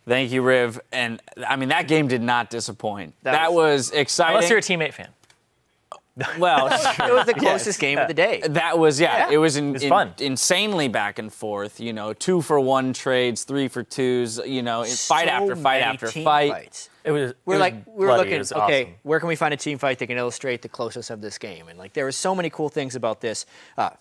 Thank you, Riv. And, I mean, that game did not disappoint. That was exciting. Unless you're a teammate fan. Well, it was the closest game of the day. That was, it was, fun. Insanely back and forth. 2-for-1 trades, 3-for-2s, fight after fight after fight. Fights. We were looking, okay, awesome. where can we find a team fight that can illustrate the closeness of this game? And there were so many cool things about this.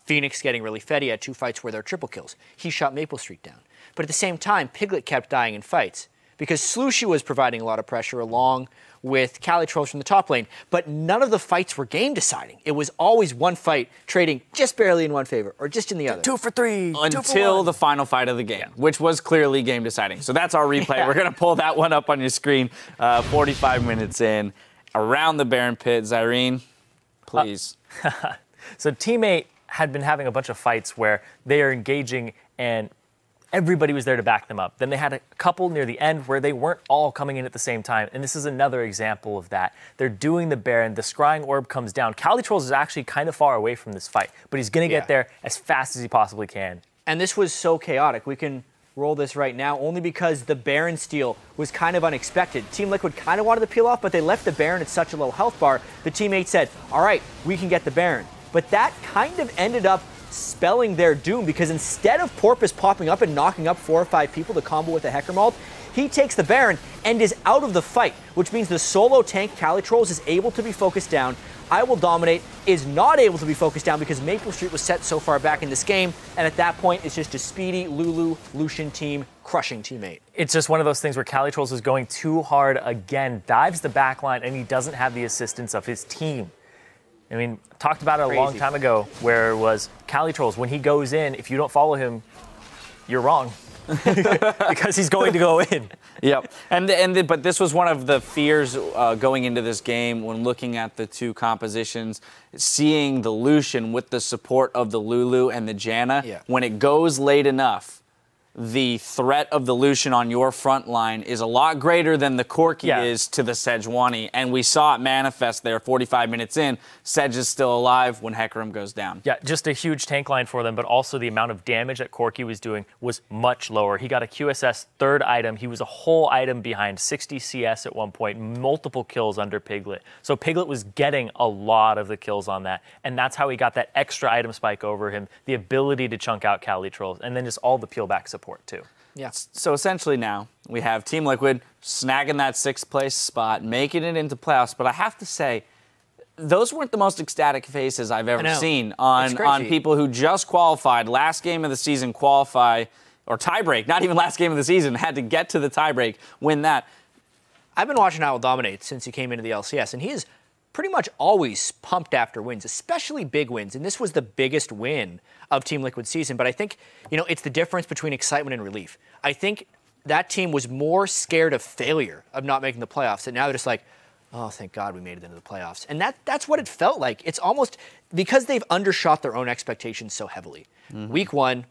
Phoenix getting really fed. He had 2 fights where there were triple kills. He shot Maple Street down. But at the same time, Piglet kept dying in fights because Slushie was providing a lot of pressure along with Calitrolls from the top lane. But none of the fights were game deciding. It was always one fight trading just barely in one favor or just in the other. 2 for 3. Until the final fight of the game, which was clearly game deciding. So that's our replay. We're going to pull that one up on your screen 45 minutes in. Around the Baron pit, Zyrene, please. So Teammate had been having a bunch of fights where they are engaging and everybody was there to back them up. Then they had a couple near the end where they weren't all coming in at the same time, and this is another example of that. They're doing the Baron, the Scrying Orb comes down. Calitrolls is actually kind of far away from this fight, but he's going to get there as fast as he possibly can. And this was so chaotic. We can roll this right now only because the Baron steal was kind of unexpected. Team Liquid kind of wanted to peel off, but they left the Baron at such a low health bar. The teammate said, all right, we can get the Baron. But that kind of ended up spelling their doom because instead of Porpoise popping up and knocking up 4 or 5 people to combo with a Heckermalt, he takes the Baron and is out of the fight, which means the solo tank Calitrolls is able to be focused down. I Will Dominate is not able to be focused down because Maple Street was set so far back in this game, and at that point, it's just a speedy Lulu Lucian team crushing Teammate. It's just one of those things where Calitrolls is going too hard again, dives the backline, and he doesn't have the assistance of his team. I mean, talked about it a long time ago where it was Calitrolls, when he goes in, if you don't follow him, you're wrong. Because he's going to go in. Yep. But this was one of the fears going into this game when looking at the 2 compositions, seeing the Lucian with the support of the Lulu and the Janna. When it goes late enough, the threat of the Lucian on your front line is a lot greater than the Corki is to the Sejuani. And we saw it manifest there 45 minutes in. Sedge is still alive when Hecarim goes down. Yeah, just a huge tank line for them, but also the amount of damage that Corki was doing was much lower. He got a QSS 3rd item. He was a whole item behind 60 CS at one point, multiple kills under Piglet. So Piglet was getting a lot of the kills on that. And that's how he got that extra item spike over him, the ability to chunk out Calitrolls, and then just all the peel back support too. Yeah. So essentially now we have Team Liquid snagging that 6th place spot, making it into playoffs. But I have to say, those weren't the most ecstatic faces I've ever seen on people who just qualified, last game of the season qualify, or tiebreak, not even last game of the season, had to get to the tiebreak, win that. I've been watching I Will Dominate since he came into the LCS, and he is pretty much always pumped after wins, especially big wins. And this was the biggest win of Team Liquid's season. But I think, it's the difference between excitement and relief. I think that team was more scared of failure, of not making the playoffs. And now they're just like, oh, thank God we made it into the playoffs. And that's what it felt like. It's almost because they've undershot their own expectations so heavily. Week 1,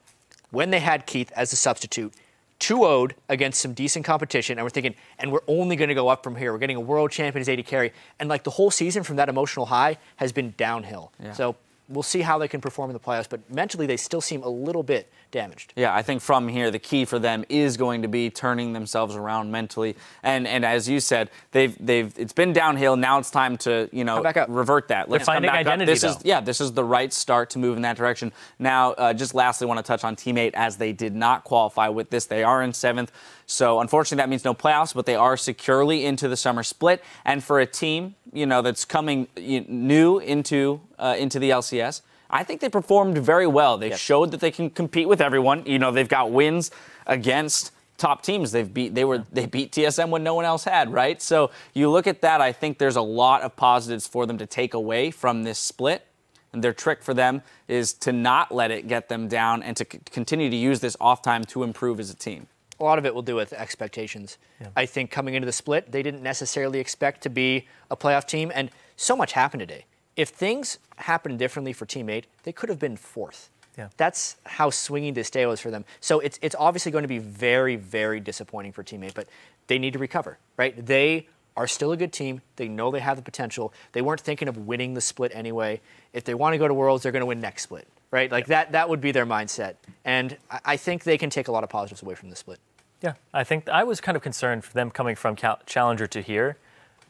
when they had Keith as a substitute, 2-0'd against some decent competition, and we're thinking, and we're only going to go up from here. We're getting a world champion as AD carry. And the whole season from that emotional high has been downhill. So we'll see how they can perform in the playoffs, but mentally they still seem a little bit damaged. Yeah, I think from here the key for them is going to be turning themselves around mentally. And as you said, it's been downhill. Now it's time to revert that. Let's come back up. This is the right start to move in that direction. Now, just lastly, I want to touch on Teammate as they did not qualify with this. They are in 7th. So unfortunately, that means no playoffs, but they are securely into the summer split. And for a team, that's coming new into the LCS, I think they performed very well. They showed that they can compete with everyone. They've got wins against top teams. They beat TSM when no one else had, right? So you look at that, I think there's a lot of positives for them to take away from this split. And their trick for them is to not let it get them down and to continue to use this off time to improve as a team. A lot of it will do with expectations. I think coming into the split, they didn't necessarily expect to be a playoff team, and so much happened today. If things happened differently for Teammate, they could have been 4th. That's how swinging this day was for them. So it's obviously going to be very, very disappointing for Teammate, but they need to recover, right? They are still a good team. They know they have the potential. They weren't thinking of winning the split anyway. If they want to go to Worlds, they're going to win next split, right? That would be their mindset. And I think they can take a lot of positives away from the split. Yeah, I think I was kind of concerned for them coming from Challenger to here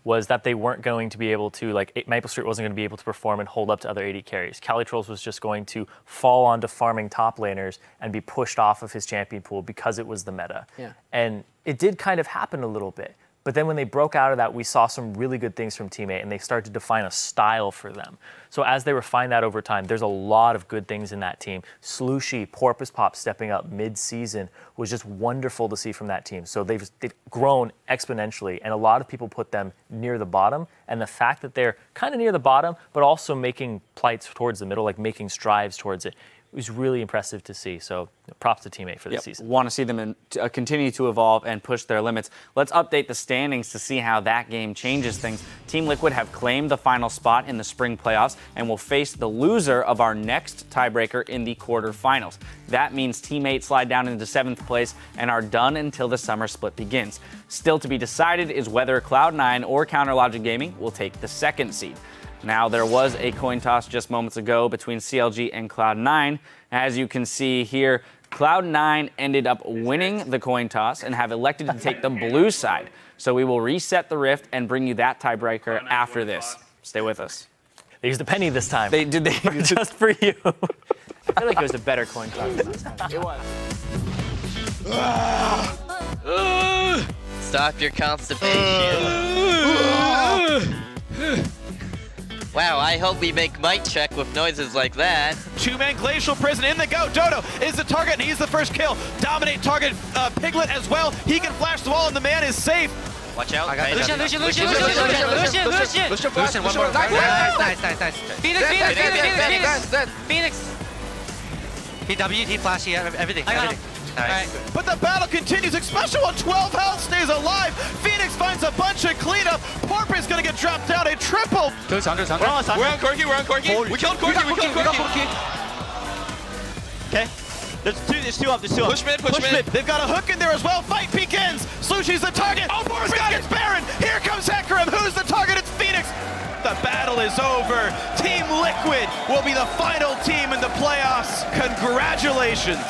was that they weren't going to be able to, like, Maple Street wasn't going to be able to perform and hold up to other AD carries. Cali Trolls was just going to fall onto farming top laners and be pushed off of his champion pool because it was the meta. Yeah. And it did kind of happen a little bit. But then when they broke out of that, we saw some really good things from Teammate, and they started to define a style for them. So as they refine that over time, there's a lot of good things in that team. Slooshy, Porpoise Pop stepping up mid-season was just wonderful to see from that team. So they've grown exponentially, and a lot of people put them near the bottom. And the fact that they're kind of near the bottom, but also making plights towards the middle, like making strides towards it, was really impressive to see. So props to Teammate for this season. Want to see them continue to evolve and push their limits. Let's update the standings to see how that game changes things. Team Liquid have claimed the final spot in the spring playoffs and will face the loser of our next tiebreaker in the quarterfinals. That means Teammate slide down into 7th place and are done until the summer split begins. Still to be decided is whether Cloud9 or Counter Logic Gaming will take the 2nd seed. Now, there was a coin toss just moments ago between CLG and Cloud9. As you can see here, Cloud9 ended up winning the coin toss and have elected to take the blue side. So we will reset the rift and bring you that tiebreaker after this. Stay with us. They used a penny this time. They did just for you. I feel like it was a better coin toss than last time. It was. Stop your constipation. Wow, I hope we make mic check with noises like that. Two-man Glacial Prison in the go. Dodo is the target, and he's the first kill. Dominate target Piglet as well. He can flash the wall, and the man is safe. Watch out. Lucian, one more. Nice. Phoenix. He W'd, he flashed, he had everything. Nice. But the battle continues. Especially on 12 health stays alive. Phoenix finds a bunch of cleanup. Porpoise gonna get dropped down. A triple. We're on Corky. We killed Corky. Okay. There's two up. Push mid. They've got a hook in there as well. Fight begins. Slushy's the target. Oh, Boris gets Baron. Here comes Hecarim. Who's the target? It's Phoenix. The battle is over. Team Liquid will be the final team in the playoffs. Congratulations.